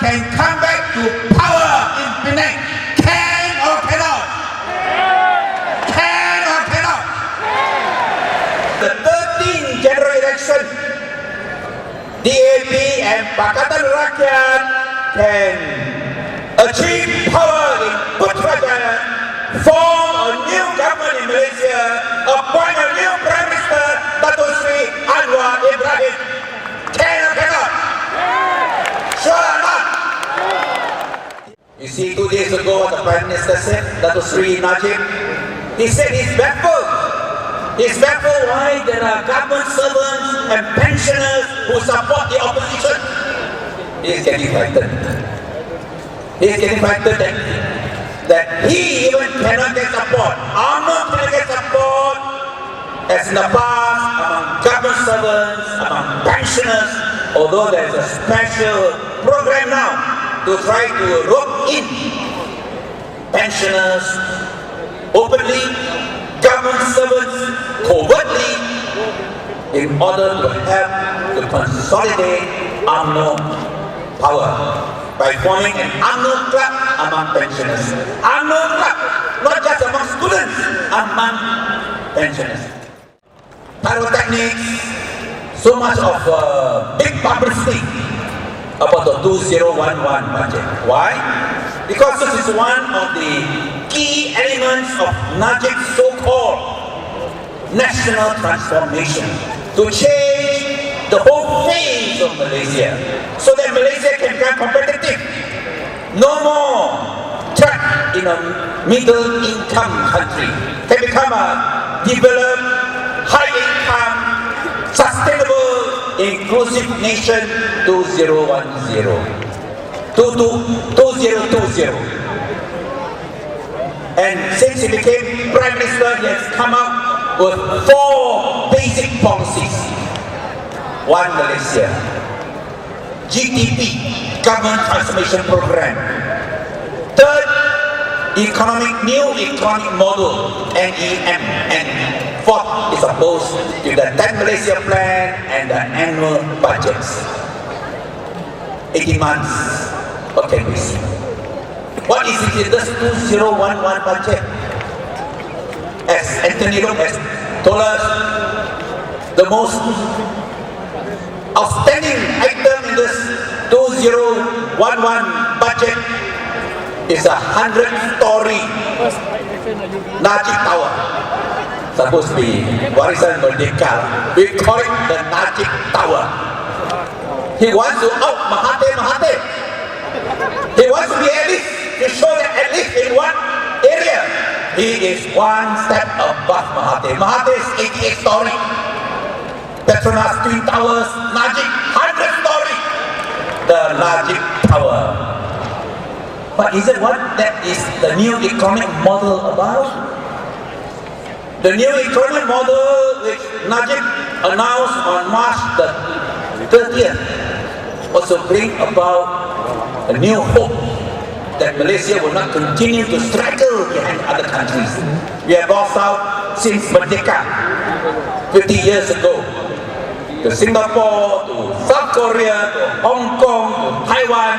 can come back to power in Penang. Can or cannot? Can or cannot? The 13th general election, DAP and Pakatan Rakyat can achieve power in Putrajaya, form a new government in Malaysia, appoint a new Prime Minister, Dato' Sri Anwar Ibrahim. Can or cannot? Sure or not? You see, 2 days ago what the Prime Minister said, Dato' Sri Najib, he said he's baffled. He's baffled why there are government servants and pensioners who support the opposition. He's getting frightened. He's getting frightened that he even cannot get support. UMNO cannot get support as in the past among government servants, among pensioners, although there's a special program now to try to rope in pensioners openly, government servants covertly, in order to help to consolidate UMNO power by forming an UMNO club among pensioners. UMNO club, not just among students, among pensioners. Pyrotechnics, so much of big publicity about the 2011 budget. Why? Because this is one of the key elements of Najib's so-called national transformation to change the whole face of Malaysia so that Malaysia can become competitive. No more trapped in a middle-income country, can become a developed, high-income, sustainable, inclusive nation 2020. And since he became Prime Minister, he has come up with 4 basic policies. 1, Malaysia. GTP, Government Transformation Program. 3rd, new economic model, NEM. And 4th is opposed to the 10 Malaysia plan and the annual budgets. 18 months, what can we see? What is it in this 2011 budget? As Anthony Look has told us, the most outstanding item in this 2011 budget is a 100-story Najib Tower. Supposed to be Warisan Merdeka. We call it the Najib Tower. He wants to out Mahathir. He wants to be at least, to show that at least in one area, he is one step above Mahathir. Mahathir is 88-story. Petronas Twin Towers, Najib 100-story. The Najib Tower. But is it what that is the new economic model about? The new economic model which Najib announced on March the 30th also bring about a new hope that Malaysia will not continue to struggle behind other countries. We have lost out since Merdeka 50 years ago. To Singapore, to South Korea, to Hong Kong, to Taiwan.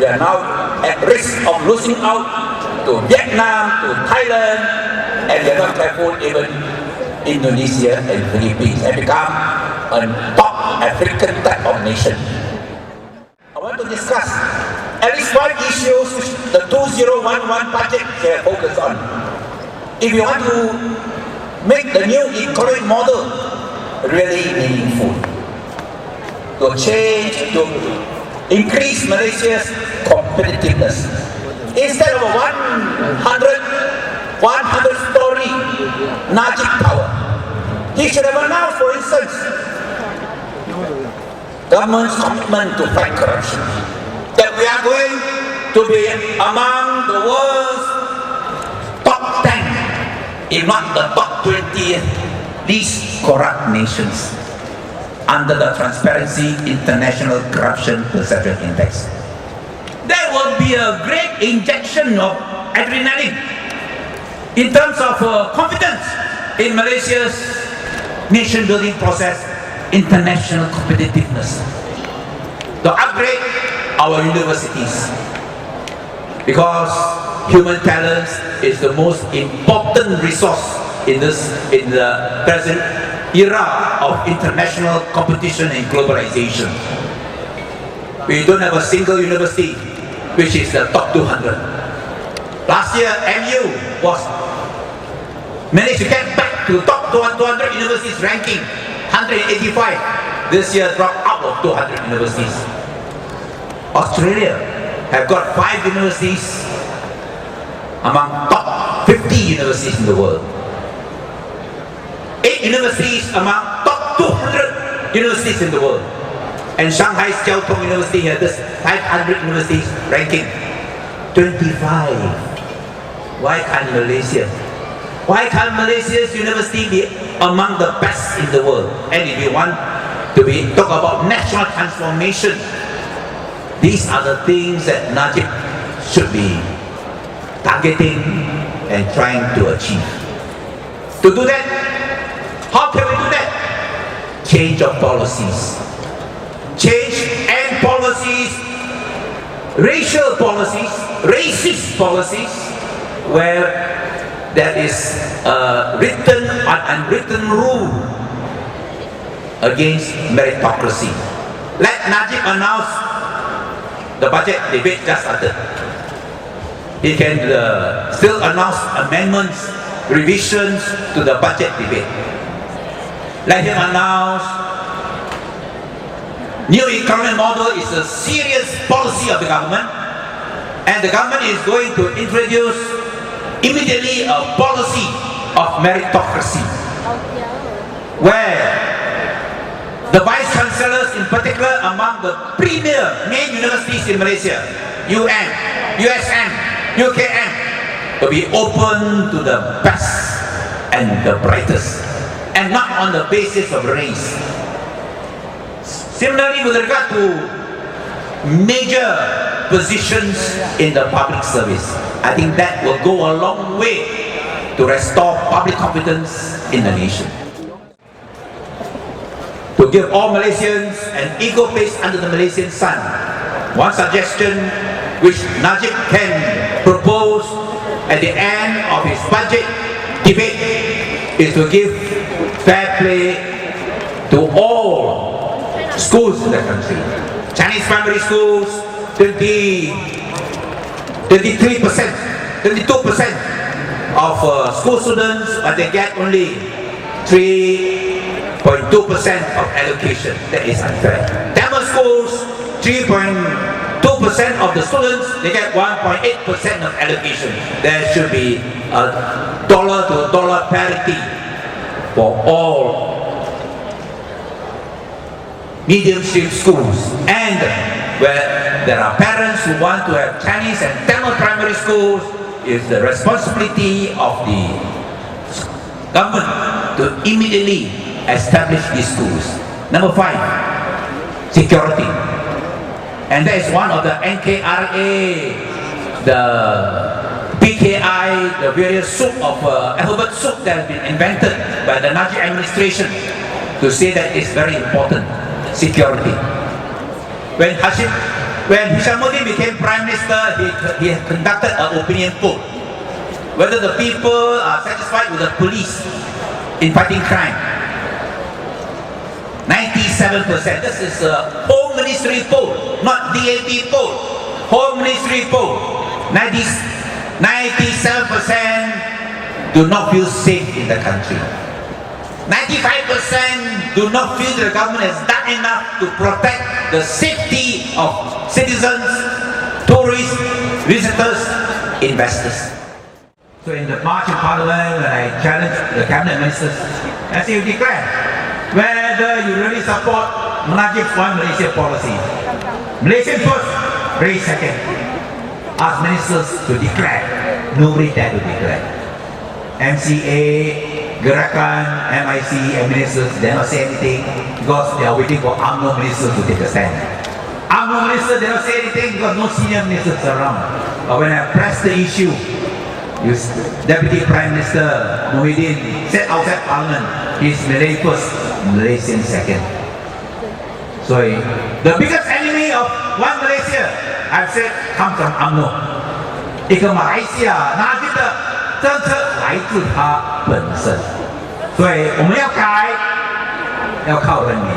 We are now at risk of losing out to Vietnam, to Thailand, and we are not careful, even Indonesia and Philippines have become a top African type of nation. I want to discuss at least 5 issues which the 2011 budget can focus on. If you want to make the new economic model really meaningful, to change, to increase Malaysia's competitiveness. Instead of a 100-story Najib Tower, he should have announced, for instance, government's commitment to fight corruption, that we are going to be among the world's top 10, if not the top 20 least corrupt nations under the Transparency International Corruption Perception Index. There will be a great injection of adrenaline in terms of confidence in Malaysia's nation-building process, international competitiveness. To upgrade our universities, because human talents is the most important resource in the present era of international competition and globalization. We don't have a single university which is the top 200. Last year, MU was managed to get back to top 200 universities ranking, 185. This year dropped out of 200 universities. Australia have got 5 universities among top 50 universities in the world. 8 universities among top 200 universities in the world. And Shanghai's Jiao Tong University has this 500 universities ranking 25. Why can't Malaysia? Why can't Malaysia's university be among the best in the world? And if you want to talk about national transformation, these are the things that Najib should be targeting and trying to achieve. To do that, how can we do that? Change of policies. Change and policies, racial policies, racist policies, where there is a written or unwritten rule against meritocracy. Let Najib announce the budget debate just started. He can still announce amendments, revisions to the budget debate. Let him announce new economic model is a serious policy of the government, and the government is going to introduce immediately a policy of meritocracy, where the vice chancellors, in particular among the premier main universities in Malaysia, UM, USM, UKM, will be open to the best and the brightest, and not on the basis of race. Similarly, with regard to major positions in the public service, I think that will go a long way to restore public confidence in the nation. To give all Malaysians an equal place under the Malaysian sun, one suggestion which Najib can propose at the end of his budget debate is to give fair play to all schools in the country. Chinese primary schools, 22% of school students, but they get only 3.2% of allocation. That is unfair. Tamil schools, 3.2% of the students, they get 1.8% of allocation. There should be a dollar to dollar parity for all medium stream schools, and where there are parents who want to have Chinese and Tamil primary schools, is the responsibility of the government to immediately establish these schools. Number 5, security. And that is one of the NKRA, the BKI, the various soup of alphabet soup that has been invented by the Najib administration to say that it's very important. Security. When Hishamuddin became Prime Minister, he conducted an opinion poll whether the people are satisfied with the police in fighting crime. 97%. This is a Home Ministry poll, not DAP poll. Home Ministry poll. 97% do not feel safe in the country. 95% do not feel the government has done enough to protect the safety of citizens, tourists, visitors, investors. So in the March in Parliament, when I challenged the cabinet ministers, I say, you declare whether you really support Najib's One Malaysia policy. Malaysian first, race second. Ask ministers to declare. Nobody dared to declare. MCA, Gerakan, MIC, and ministers, they don't say anything because they are waiting for UMNO ministers to take a stand. UMNO ministers, they don't say anything because no senior ministers around. But when I press the issue, Deputy Prime Minister Muhyiddin said outside Parliament, he's Malay first, Malaysian second. 所以 the biggest enemy of one Malaysia, I've said, comes from UMNO。一个马来西亚垃圾的政策来自它本身，所以我们要改，要靠人民。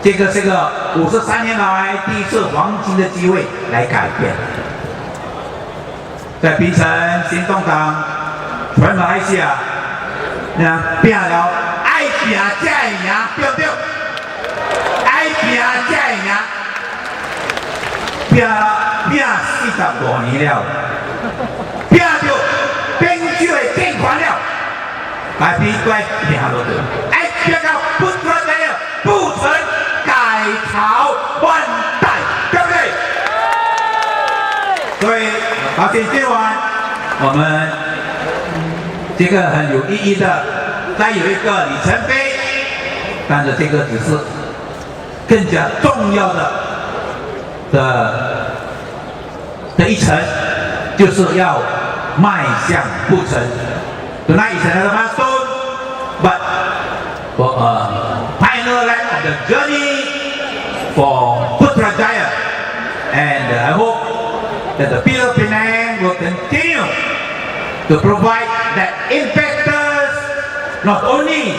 这个是个53年来第一次黄金的机会来改变。在槟城行动党全马来西亚，那拼了，爱拼才会赢，对不对？爱拼才会赢，拼45年了，拼到边区的建款了，还比怪拼落去，爱拼到不出来了，不成改朝换代，对不对？所以，好，今晚我们这个很有意义的，再有一个里程碑，但是这个只是更加重要的一层，就是要迈向不成。Tonight is another milestone, but for a pioneer lap of the journey for Putrajaya, and I hope that the people of Penang will continue to provide that impetus not only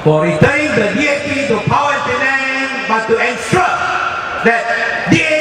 for returning the DAP to power in Penang, but to ensure that DAP